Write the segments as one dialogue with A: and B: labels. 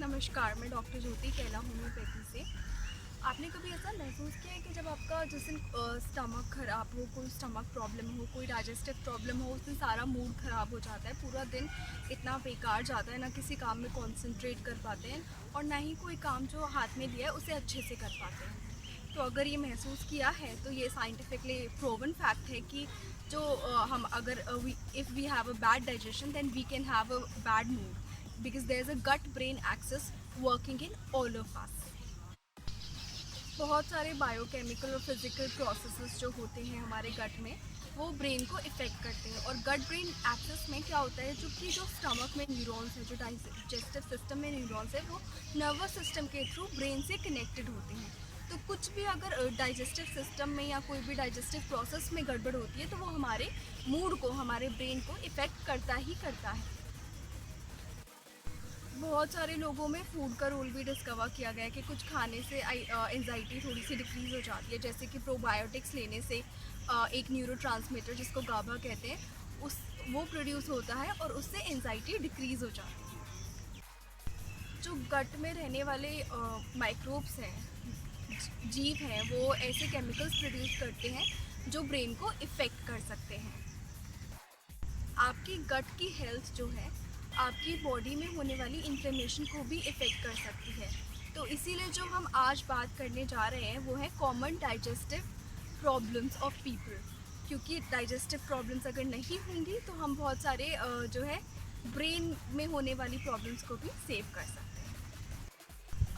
A: नमस्कार, मैं डॉक्टर ज्योति कैला होम्योपैथी से। आपने कभी ऐसा महसूस किया है कि जब आपका जिस दिन स्टमक ख़राब हो, कोई स्टमक प्रॉब्लम हो, कोई डाइजेस्टिव प्रॉब्लम हो, उस दिन सारा मूड ख़राब हो जाता है, पूरा दिन इतना बेकार जाता है, ना किसी काम में कॉन्सेंट्रेट कर पाते हैं और ना ही कोई काम जो हाथ में लिया है उसे अच्छे से कर पाते हैं। तो अगर ये महसूस किया है तो ये साइंटिफिकली प्रूवन फैक्ट है कि जो हम अगर if we have a bad digestion then we can have a bad mood because there is a gut brain axis working in all of us. बहुत सारे बायोकेमिकल और फिज़िकल प्रोसेसेस जो होते हैं हमारे गट में वो ब्रेन को इफ़ेक्ट करते हैं। और गट ब्रेन एक्सेस में क्या होता है, जो स्टमक में न्यूरॉन्स है, जो डाइजेस्टिव सिस्टम में न्यूरॉन्स है, वो नर्वस सिस्टम के थ्रू ब्रेन से कनेक्टेड होते हैं। तो कुछ भी अगर डाइजेस्टिव सिस्टम में या कोई भी डाइजेस्टिव प्रोसेस में गड़बड़ होती है तो वो हमारे मूड को, हमारे ब्रेन को इफ़ेक्ट करता ही करता है। बहुत सारे लोगों में फूड का रोल भी डिस्कवर किया गया है कि कुछ खाने से एंजाइटी थोड़ी सी डिक्रीज़ हो जाती है, जैसे कि प्रोबायोटिक्स लेने से एक न्यूरोट्रांसमीटर जिसको गाबा कहते हैं उस वो प्रोड्यूस होता है और उससे एंजाइटी डिक्रीज़ हो जाती है। जो गट में रहने वाले माइक्रोब्स हैं, जीव हैं, वो ऐसे केमिकल्स प्रोड्यूस करते हैं जो ब्रेन को इफ़ेक्ट कर सकते हैं। आपकी गट की हेल्थ जो है आपकी बॉडी में होने वाली इन्फ्लेमेशन को भी इफ़ेक्ट कर सकती है। तो इसीलिए जो हम आज बात करने जा रहे हैं वो है common digestive problems of people. क्योंकि डाइजेस्टिव प्रॉब्लम्स अगर नहीं होंगी तो हम बहुत सारे जो है ब्रेन में होने वाली प्रॉब्लम्स को भी सेव कर सकते हैं।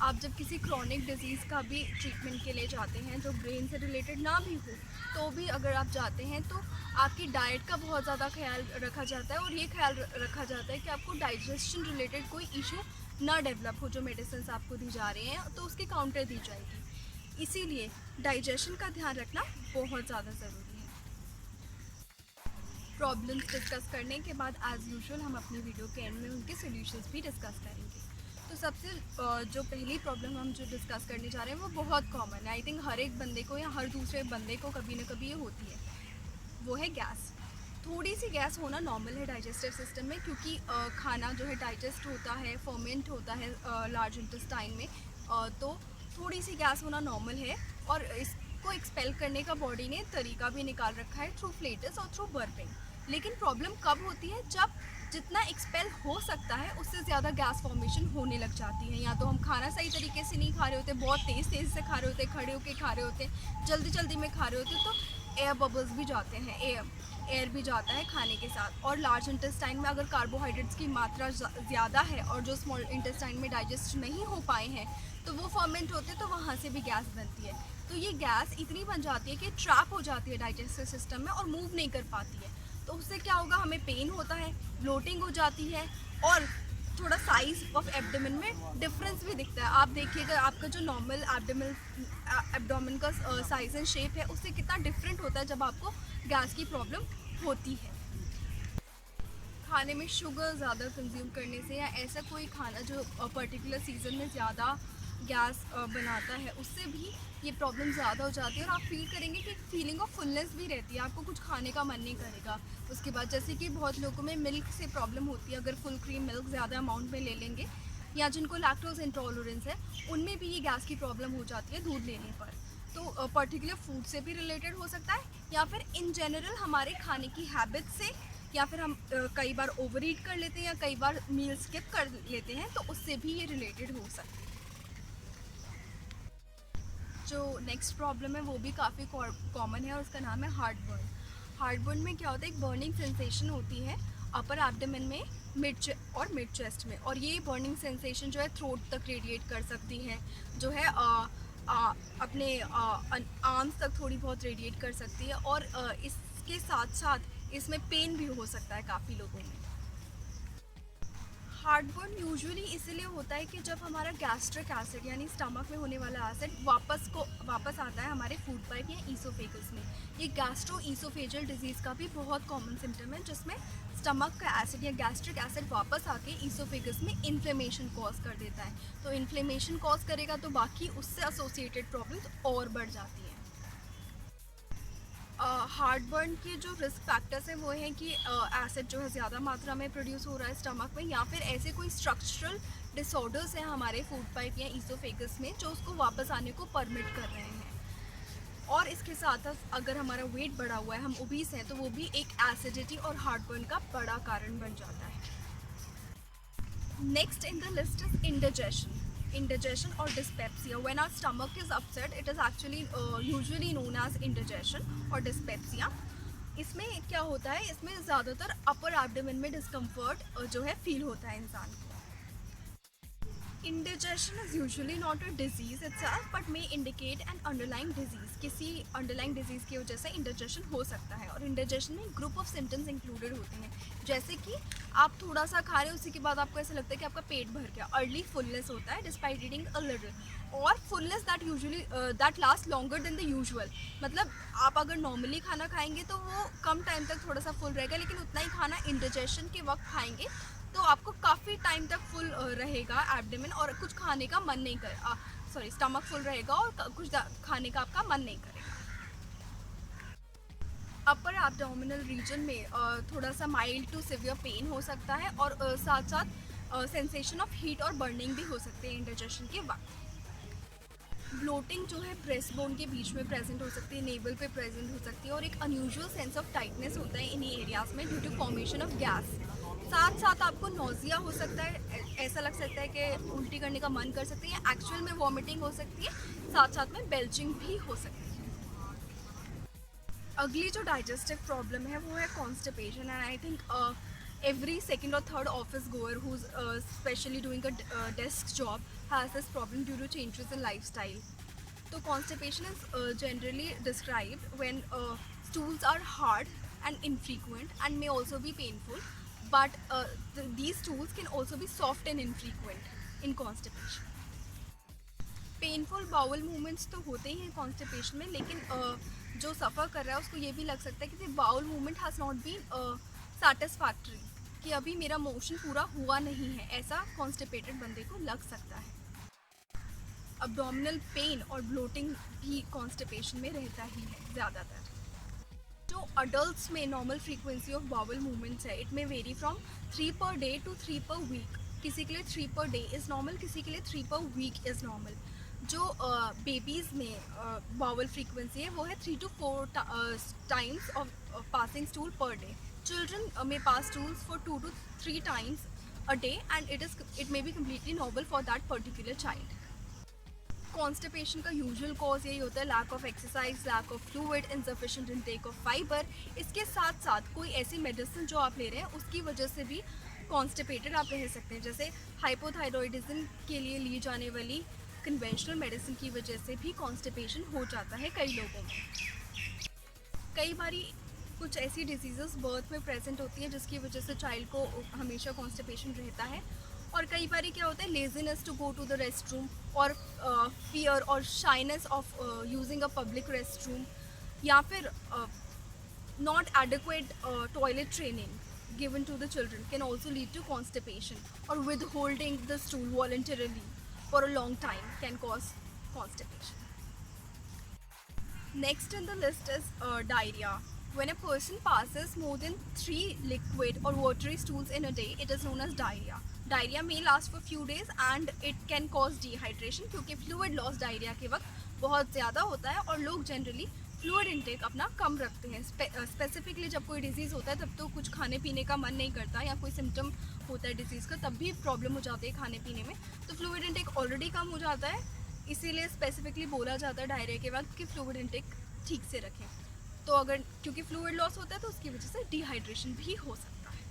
A: आप जब किसी क्रॉनिक डिजीज़ का भी ट्रीटमेंट के लिए जाते हैं जो ब्रेन से रिलेटेड ना भी हो, तो भी अगर आप जाते हैं तो आपकी डाइट का बहुत ज़्यादा ख्याल रखा जाता है और ये ख्याल रखा जाता है कि आपको डाइजेशन रिलेटेड कोई इशू ना डेवलप हो। जो मेडिसिन आपको दी जा रही हैं तो उसकी काउंटर दी जाएगी। इसीलिए डाइजेशन का ध्यान रखना बहुत ज़्यादा ज़रूरी है। प्रॉब्लम्स डिस्कस करने के बाद एज़ यूजुअल हम अपनी वीडियो के एंड में उनके सॉल्यूशंस भी डिस्कस करेंगे। तो सबसे जो पहली प्रॉब्लम हम जो डिस्कस करने जा रहे हैं वो बहुत कॉमन है। आई थिंक हर एक बंदे को या हर दूसरे बंदे को कभी ना कभी ये होती है, वो है गैस। थोड़ी सी गैस होना नॉर्मल है डाइजेस्टिव सिस्टम में, क्योंकि खाना जो है डाइजेस्ट होता है, फर्मेंट होता है लार्ज इंटेस्टाइन में। तो थोड़ी सी गैस होना नॉर्मल है और इसको एक्सपेल करने का बॉडी ने तरीका भी निकाल रखा है थ्रू फ्लेटस और थ्रू बर्पिंग। लेकिन प्रॉब्लम कब होती है, जब जितना एक्सपेल हो सकता है उससे ज़्यादा गैस फॉर्मेशन होने लग जाती है। या तो हम खाना सही तरीके से नहीं खा रहे होते, बहुत तेज़ से खा रहे होते, खड़े होके खा रहे होते, जल्दी में खा रहे होते, तो एयर बबल्स भी जाते हैं, एयर भी जाता है खाने के साथ। और लार्ज इंटेस्टाइन में अगर कार्बोहाइड्रेट्स की मात्रा ज़्यादा है और जो स्मॉल इंटेस्टाइन में डाइजेस्ट नहीं हो पाए हैं तो वो फर्मेंट होते हैं, तो वहाँ से भी गैस बनती है। तो ये गैस इतनी बन जाती है कि ट्रैप हो जाती है डाइजेस्टिव सिस्टम में और मूव नहीं कर पाती है। तो उससे क्या होगा, हमें पेन होता है, ब्लोटिंग हो जाती है और थोड़ा साइज ऑफ एब्डोमेन में डिफरेंस भी दिखता है। आप देखिएगा आपका जो नॉर्मल एब्डोमेन का साइज एंड शेप है उससे कितना डिफरेंट होता है जब आपको गैस की प्रॉब्लम होती है। खाने में शुगर ज़्यादा कंज्यूम करने से या ऐसा कोई खाना जो पर्टिकुलर सीज़न में ज़्यादा गैस बनाता है उससे भी ये प्रॉब्लम ज़्यादा हो जाती है। और आप फील करेंगे कि फीलिंग ऑफ फुलनेस भी रहती है, आपको कुछ खाने का मन नहीं करेगा। उसके बाद जैसे कि बहुत लोगों में मिल्क से प्रॉब्लम होती है, अगर फुल क्रीम मिल्क ज़्यादा अमाउंट में ले लेंगे या जिनको लैक्टोज इंटॉलरेंस है उनमें भी ये गैस की प्रॉब्लम हो जाती है दूध लेने पर। तो पर्टिकुलर फूड से भी रिलेटेड हो सकता है या फिर इन जनरल हमारे खाने की हैबिट से, या फिर हम कई बार ओवर ईट कर लेते हैं या कई बार मील स्किप कर लेते हैं, तो उससे भी ये रिलेटेड हो सकता है। जो नेक्स्ट प्रॉब्लम है वो भी काफ़ी कॉमन है और उसका नाम है हार्ट बर्न। हार्ट बर्न में क्या होता है, एक बर्निंग सेंसेशन होती है अपर एब्डोमेन में, मिड चेस्ट में। और ये बर्निंग सेंसेशन जो है थ्रोट तक रेडिएट कर सकती है, जो है अपने आर्म्स तक थोड़ी बहुत रेडिएट कर सकती है। और इसके साथ साथ इसमें पेन भी हो सकता है काफ़ी लोगों में। हार्टबर्न यूजुअली इसीलिए होता है कि जब हमारा गैस्ट्रिक एसिड यानी स्टमक में होने वाला एसिड वापस आता है हमारे फूड पाइप या ईसोफेगस में। ये गैस्ट्रो ईसोफेजियल डिजीज़ का भी बहुत कॉमन सिम्टम है, जिसमें स्टमक का एसिड या गैस्ट्रिक एसिड वापस आके ईसोफेगस में इन्फ्लेमेशन कॉज कर देता है। तो इन्फ्लेमेशन कॉज करेगा तो बाकी उससे एसोसिएटेड प्रॉब्लम्स और बढ़ जाती हैं। हार्ट बर्न के जो रिस्क फैक्टर्स हैं वो हैं कि एसिड जो है ज़्यादा मात्रा में प्रोड्यूस हो रहा है स्टमक में, या फिर ऐसे कोई स्ट्रक्चरल डिसऑर्डर्स हैं हमारे फूड पाइप या ईसोफेगस में जो उसको वापस आने को परमिट कर रहे हैं। और इसके साथ साथ अगर हमारा वेट बढ़ा हुआ है, हम ओबीस हैं, तो वो भी एक एसिडिटी और हार्ट बर्न का बड़ा कारण बन जाता है। Next in the list is indigestion or dyspepsia. When our stomach is upset, it is actually usually known as indigestion or dyspepsia. इसमें क्या होता है, इसमें ज़्यादातर अपर एब्डोमेन में डिस्कम्फर्ट जो है फील होता है इंसान को। Indigestion is usually not a disease itself but may indicate N underlying disease. किसी अंडरलाइंग डिजीज़ की वजह से इंडिजेशन हो सकता है, और इंडिजेशन में ग्रुप ऑफ सिम्टम्स इंक्लूडेड होते हैं, जैसे कि आप थोड़ा सा खा रहे हो, उसी के बाद आपको ऐसा लगता है कि आपका पेट भर गया। अर्ली फुलनेस होता है डिस्पाइट ईटिंग अ लिटिल, और fullness that usually that last longer than the usual. मतलब आप अगर नॉर्मली खाना खाएंगे तो वो कम टाइम तक थोड़ा सा फुल रहेगा, लेकिन उतना ही खाना इंडिजेशन के वक्त खाएंगे तो आपको काफ़ी टाइम तक फुल रहेगा एब्डोमेन, और कुछ खाने का मन नहीं कर स्टमक फुल रहेगा और कुछ खाने का आपका मन नहीं करेगा। अपर एब्डोमिनल रीजन में थोड़ा सा माइल्ड टू सिवियर पेन हो सकता है, और साथ साथ सेंसेशन ऑफ हीट और बर्निंग भी हो सकते हैं इंडिजेशन के वक्त। ब्लोटिंग जो है ब्रेस्ट बोन के बीच में प्रेजेंट हो सकती है, नेवल पे प्रेजेंट हो सकती है, और एक अनयूजुअल सेंस ऑफ टाइटनेस होता है इन्हीं एरियाज में due to formation of gas. साथ साथ आपको नोजिया हो सकता है, ऐसा लग सकता है कि उल्टी करने का मन कर सकती है, एक्चुअल में वॉमिटिंग हो सकती है, साथ साथ में बेल्चिंग भी हो सकती है। अगली जो डाइजेस्टिव प्रॉब्लम है वो है constipation, and I think every second or third office goer who's especially doing a desk job has this problem due to changes in lifestyle. So constipation is generally described when stools are hard and infrequent and may also be painful, but these stools can also be soft and infrequent in constipation. Painful bowel movements तो होते ही हैं constipation में, लेकिन जो सफ़र कर रहा है उसको ये भी लग सकता है कि bowel movement has not been satisfactory, कि अभी मेरा मोशन पूरा हुआ नहीं है, ऐसा कॉन्स्टिपेटेड बंदे को लग सकता है। अब्डोमिनल पेन और ब्लोटिंग भी कॉन्स्टिपेशन में रहता ही है ज़्यादातर। जो अडल्ट्स में normal frequency of bowel movements है, it may vary from 3 per day to 3 पर वीक। किसी के लिए 3 पर डे इज़ नॉर्मल, किसी के लिए 3 पर वीक इज़ नॉर्मल। जो बेबीज़ में बाउल फ्रीक्वेंसी है वो है 3 to 4 times of passing stool per day. Children may pass stools for 2 to 3 times a day, and it may be completely normal for that particular child. Constipation का usual cause यही होता है, lack of exercise, lack of fluid, insufficient intake of fibre. इसके साथ साथ कोई ऐसी medicine जो आप ले रहे हैं उसकी वजह से भी कॉन्स्टिपेटेड आप रह सकते हैं, जैसे हाइपोथायरॉयडिज्म के लिए ली जाने वाली कन्वेंशनल मेडिसिन की वजह से भी कॉन्स्टिपेशन हो जाता है कई लोगों में। कई बारी कुछ ऐसी डिजीज़ेस बर्थ में प्रेजेंट होती है जिसकी वजह से चाइल्ड को हमेशा कॉन्स्टिपेशन रहता है, और कई बारी क्या होता है, laziness to go to the rest room, और फियर और shyness of using a public rest room, या फिर not adequate toilet training given to the children can also lead to constipation, और with holding the stool voluntarily for a long time can cause constipation. Next in the list is diarrhoea. When a person passes more than 3 liquid or watery stools in a day, it is known as diarrhea. Diarrhea may last for few days and it can cause dehydration, क्योंकि fluid loss diarrhea के वक्त बहुत ज़्यादा होता है, और लोग generally fluid intake अपना कम रखते हैं। स्पेसिफिकली जब कोई डिजीज़ होता है तब तो कुछ खाने पीने का मन नहीं करता, या कोई सिम्टम होता है डिजीज़ का तब भी प्रॉब्लम हो जाती है खाने पीने में, तो फ्लूइड इंटेक ऑलरेडी कम हो जाता है, इसीलिए स्पेसिफिकली बोला जाता है डायरिया के वक्त कि फ्लूइड इंटेक ठीक से रखें। तो अगर क्योंकि फ्लूइड लॉस होता है तो उसकी वजह से डिहाइड्रेशन भी हो सकता है।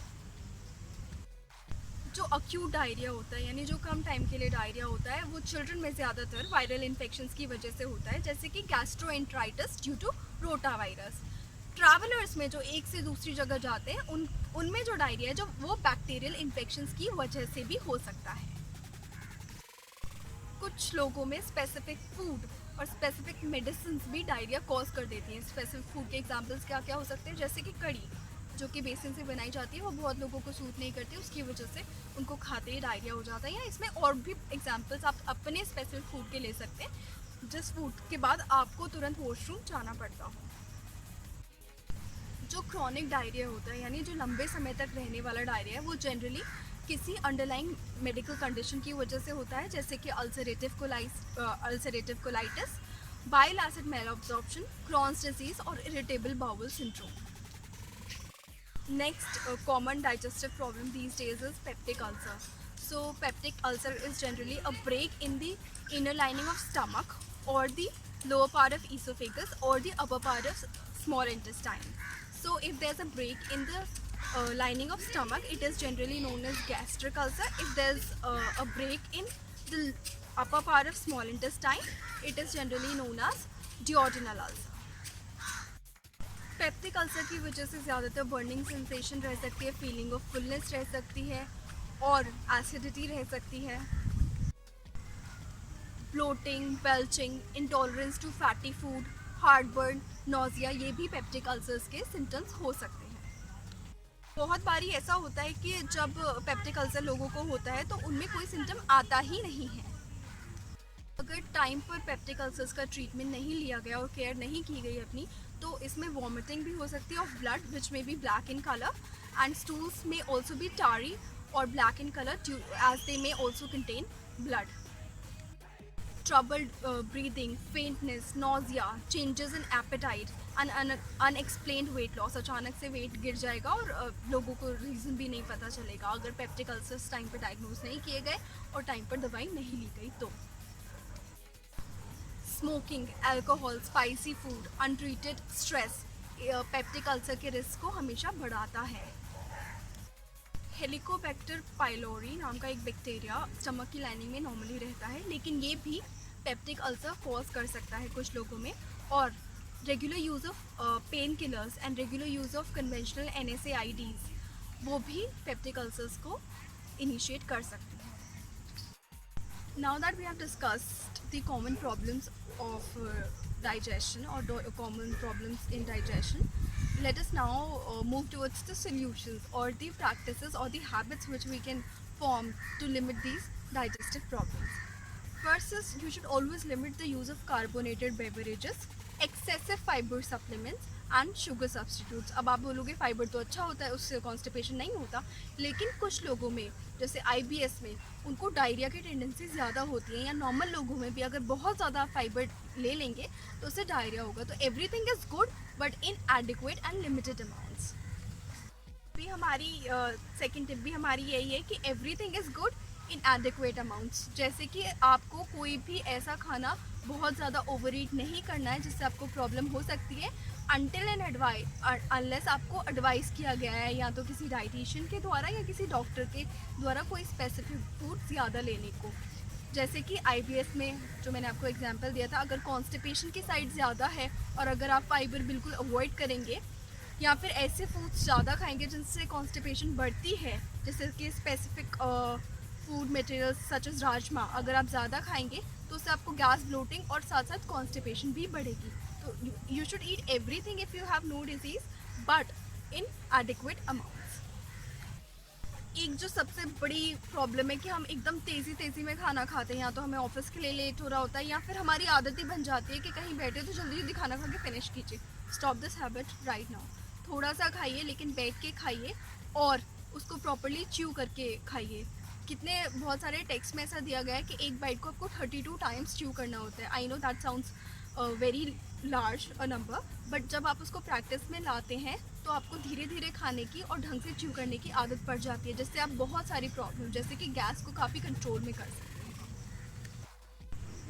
A: जो अक्यूट डायरिया होता है, यानी जो कम टाइम के लिए डायरिया होता है, वो चिल्ड्रन में ज़्यादातर वायरल इन्फेक्शंस की वजह से होता है, जैसे कि gastroenteritis due to rotavirus. Travellers में जो एक से दूसरी जगह जाते हैं उनमें जो डायरिया है, जो वो बैक्टीरियल इन्फेक्शंस की वजह से भी हो सकता है। कुछ लोगों में स्पेसिफिक फूड और स्पेसिफिक मेडिसिन भी डायरिया कॉज कर देती हैं। स्पेसिफिक फूड के एग्जांपल्स क्या क्या हो सकते हैं, जैसे कि कड़ी जो कि बेसन से बनाई जाती है, वो बहुत लोगों को सूट नहीं करती, उसकी वजह से उनको खाते ही डायरिया हो जाता है। या इसमें और भी एग्जांपल्स आप अपने स्पेसिफिक फूड के ले सकते हैं जिस फूड के बाद आपको तुरंत वॉशरूम जाना पड़ता हो। जो क्रॉनिक डायरिया होता है, यानी जो लंबे समय तक रहने वाला डायरिया है, वो जनरली किसी अंडरलाइंग मेडिकल कंडीशन की वजह से होता है, जैसे कि ulcerative colitis, bile acid malabsorption, Crohn's disease और irritable bowel syndrome. Next common digestive problem these days is peptic ulcer. So peptic ulcer is generally a break in the inner lining of stomach or the lower part of esophagus or the upper part of small intestine. So if there's a break in the lining of stomach, it is generally known as gastric ulcer. If there's a break in the upper part of small intestine, it is generally known as duodenal ulcer. Peptic ulcer की वजह से ज़्यादातर burning sensation रह सकती है, feeling of fullness रह सकती है और एसिडिटी रह सकती है, bloating, belching, intolerance to fatty food, heartburn, nausea, ये भी पेप्टिक अल्सर्स के सिम्टम्स हो सकते हैं. बहुत बारी ऐसा होता है कि जब पेप्टिक अल्सर लोगों को होता है तो उनमें कोई सिम्टम आता ही नहीं है. अगर टाइम पर पेप्टिक अल्सर्स का ट्रीटमेंट नहीं लिया गया और केयर नहीं की गई अपनी, तो इसमें वॉमिटिंग भी हो सकती है of blood which may be black in colour, and stools may also be tarry और black in colour as they may also contain blood. Troubled breathing, faintness, nausea, changes in appetite and unexplained weight loss. अचानक से wait गिर जाएगा और लोगों को reason भी नहीं पता चलेगा अगर पेप्टिक अल्सर्स टाइम पर डायग्नोज नहीं किए गए और टाइम पर दवाई नहीं ली गई तो. Smoking, alcohol, spicy food, untreated stress peptic ulcer के रिस्क को हमेशा बढ़ाता है. हेलिकोबैक्टर पाइलोरी नाम का एक बैक्टीरिया स्टमक की लाइनिंग में नॉर्मली रहता है, लेकिन ये भी पेप्टिक अल्सर कॉज कर सकता है कुछ लोगों में. और regular use of pain killers and regular use of conventional NSAIDs वो भी पेप्टिक अल्सर्स को इनिशिएट कर सकते हैं. Now that we have discussed the common problems of digestion or common problems in digestion, let us now move towards the solutions or the practices or the habits which we can form to limit these digestive problems. First is you should always limit the use of carbonated beverages, excessive fiber supplements and sugar substitutes. अब आप बोलोगे fibre तो अच्छा होता है, उससे constipation नहीं होता, लेकिन कुछ लोगों में जैसे IBS में उनको डायरिया की टेंडेंसी ज़्यादा होती है, या नॉर्मल लोगों में भी अगर बहुत ज़्यादा फाइबर ले लेंगे तो उससे डायरिया होगा. तो everything is good but in adequate and limited amounts. भी हमारी सेकेंड टिप भी हमारी यही है कि everything is good in adequate amounts. जैसे कि आपको कोई भी ऐसा खाना बहुत ज़्यादा ओवर ईट नहीं करना है जिससे आपको प्रॉब्लम हो सकती है, अनटिल एंड अनलेस आपको एडवाइस किया गया है या तो किसी डाइटिशियन के द्वारा या किसी डॉक्टर के द्वारा कोई स्पेसिफिक फूड ज़्यादा लेने को. जैसे कि IBS में जो मैंने आपको एग्जांपल दिया था, अगर कॉन्स्टिपेशन की साइड ज़्यादा है और अगर आप फाइबर बिल्कुल अवॉइड करेंगे या फिर ऐसे फूड्स ज़्यादा खाएंगे जिनसे कॉन्स्टिपेशन बढ़ती है, जैसे कि specific food materials such as rajma, अगर आप ज़्यादा खाएंगे तो उससे आपको गैस, ब्लोटिंग और साथ साथ कॉन्स्टिपेशन भी बढ़ेगी. तो you should eat everything if you have no disease but in adequate amounts. एक जो सबसे बड़ी प्रॉब्लम है कि हम एकदम तेज़ी में खाना खाते हैं, या तो हमें ऑफिस के लिए लेट हो रहा होता है या फिर हमारी आदत ही बन जाती है कि कहीं बैठे तो जल्दी जल्दी खाना खा के फिनिश कीजिए. Stop this habit right now. थोड़ा सा खाइए लेकिन बैठ के खाइए और उसको प्रॉपरली च्यू करके खाइए. बहुत सारे टेक्स्ट में ऐसा दिया गया है कि एक बाइट को आपको 32 टाइम्स च्यू करना होता है. I know that sounds very large a number, but जब आप उसको प्रैक्टिस में लाते हैं तो आपको धीरे धीरे खाने की और ढंग से च्यू करने की आदत पड़ जाती है, जिससे आप बहुत सारी प्रॉब्लम जैसे कि गैस को काफ़ी कंट्रोल में कर सकते हैं.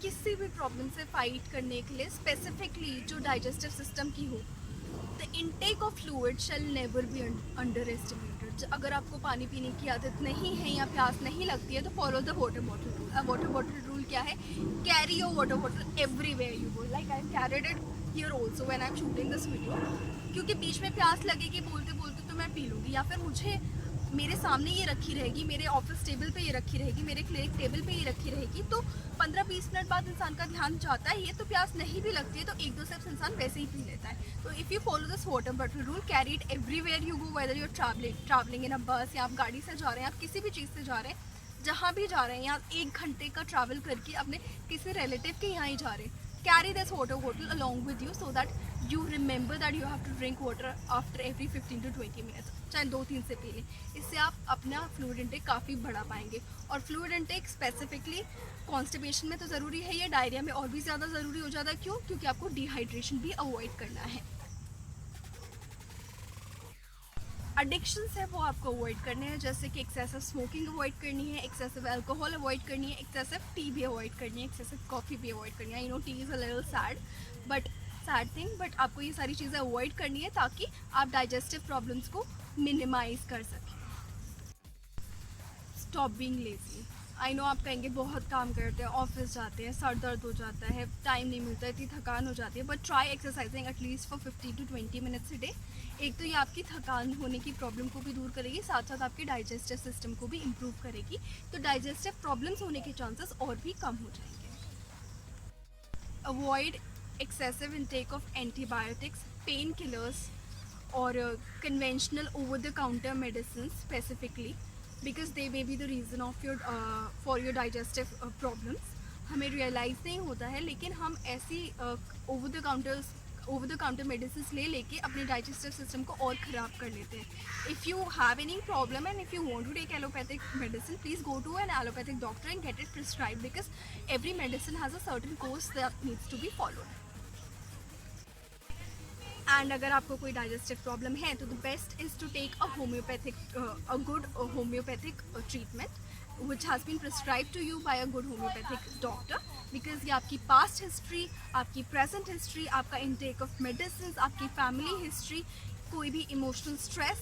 A: किसी भी प्रॉब्लम से फाइट करने के लिए स्पेसिफिकली जो डाइजेस्टिव सिस्टम की हो, the intake of fluid shell never be under estimated. अगर आपको पानी पीने की आदत नहीं है या प्यास नहीं लगती है तो follow the water bottle rule. Water bottle rule क्या है? Carry your water bottle everywhere you go. Like I carried it here also when I am shooting this video, क्योंकि बीच में प्यास लगेगी बोलते बोलते तो मैं पी लूँगी, या फिर मुझे मेरे सामने ये रखी रहेगी, मेरे ऑफिस टेबल पे ये रखी रहेगी, मेरे क्लिनिक टेबल पे ये रखी रहेगी, तो 15-20 मिनट बाद इंसान का ध्यान जाता है ये तो प्यास नहीं भी लगती है तो 1-2 सिप्स इंसान वैसे ही पी लेता है. तो if you follow this water bottle rule, carry it everywhere you go, whether you are travelling in a bus, या आप गाड़ी से जा रहे हैं, आप किसी भी चीज़ से जा रहे हैं, जहाँ भी जा रहे हैं, या 1 घंटे का ट्रैवल करके अपने किसी रिलेटिव के यहाँ ही जा रहे हैं, carry this water bottle along with you so that you remember that you have to drink water after every 15 to 20 minutes, चाहे 2-3 से पी लें. इससे आप अपना फ्लूइड इंटेक काफ़ी बढ़ा पाएंगे. और फ्लूइड इंटेक स्पेसिफिकली कॉन्स्टिपेशन में तो ज़रूरी है, ये डायरिया में और भी ज़्यादा ज़रूरी हो जाता है. क्यों? क्योंकि आपको डिहाइड्रेशन भी अवॉइड करना है. एडिक्शंस है वो आपको अवॉइड करने हैं, जैसे कि एक्सेसिव स्मोकिंग अवॉइड करनी है, एक्सेसिव अल्कोहल अवॉइड करनी है, एक्सेसिव टी भी अवॉइड करनी है, एक्सेसिव कॉफ़ी भी अवॉइड करनी है. You know T is a little sad thing, but आपको ये सारी चीज़ें अवॉइड करनी है ताकि आप डाइजेस्टिव प्रॉब्लम्स को मिनिमाइज़ कर सकें. Stop being lazy. I know आप कहेंगे बहुत काम करते हैं, ऑफिस जाते हैं, सर दर्द हो जाता है, टाइम नहीं मिलता, इतनी थकान हो जाती है, but try exercising at least for 15 to 20 minutes a day. एक तो ये आपकी थकान होने की प्रॉब्लम को भी दूर करेगी, साथ साथ आपके डाइजेस्टिव सिस्टम को भी इम्प्रूव करेगी, तो डाइजेस्टिव प्रॉब्लम्स होने के चांसेस और भी कम हो जाएंगे. Avoid excessive intake of antibiotics, pain killers और conventional over the counter medicine specifically, because they may be the reason of your for your digestive problems. हमें रियलाइज़ नहीं होता है, लेकिन हम ऐसी ओवर द काउंटर मेडिसिन ले लेके अपने डाइजेस्टिव सिस्टम को और ख़राब कर लेते हैं. If you have any problem and if you want to take allopathic medicine, please go to an allopathic doctor and get it prescribe, because every medicine has a certain course that needs to be followed. एंड अगर आपको कोई digestive problem है तो the best is to take a good homeopathic treatment which has been prescribed to you by a good homeopathic doctor, because ये आपकी past history, आपकी present history, आपका intake of medicines, आपकी family history, कोई भी emotional stress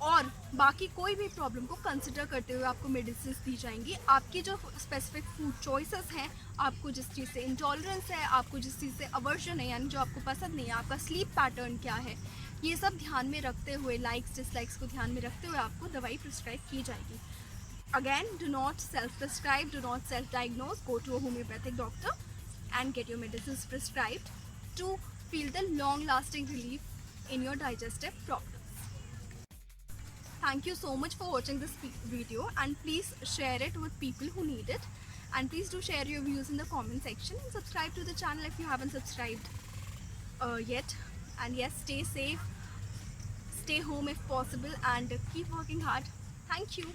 A: और बाकी कोई भी प्रॉब्लम को कंसिडर करते हुए आपको मेडिसिन दी जाएंगी. आपकी जो स्पेसिफिक फूड चॉइसेस हैं, आपको जिस चीज़ से इंटॉलरेंस है, आपको जिस चीज़ से अवर्जन है, यानी जो आपको पसंद नहीं है, आपका स्लीप पैटर्न क्या है, ये सब ध्यान में रखते हुए, लाइक्स डिसलाइक्स को ध्यान में रखते हुए आपको दवाई प्रिस्क्राइब की जाएगी. Again, do not self-prescribe, do not self-diagnose, go to a homeopathic doctor and get your medicines prescribed to feel the long-lasting relief in your digestive problems. Thank you so much for watching this video, and please share it with people who need it, and please do share your views in the comment section and subscribe to the channel if you haven't subscribed yet. And yes, stay safe, stay home if possible, and keep working hard. Thank you.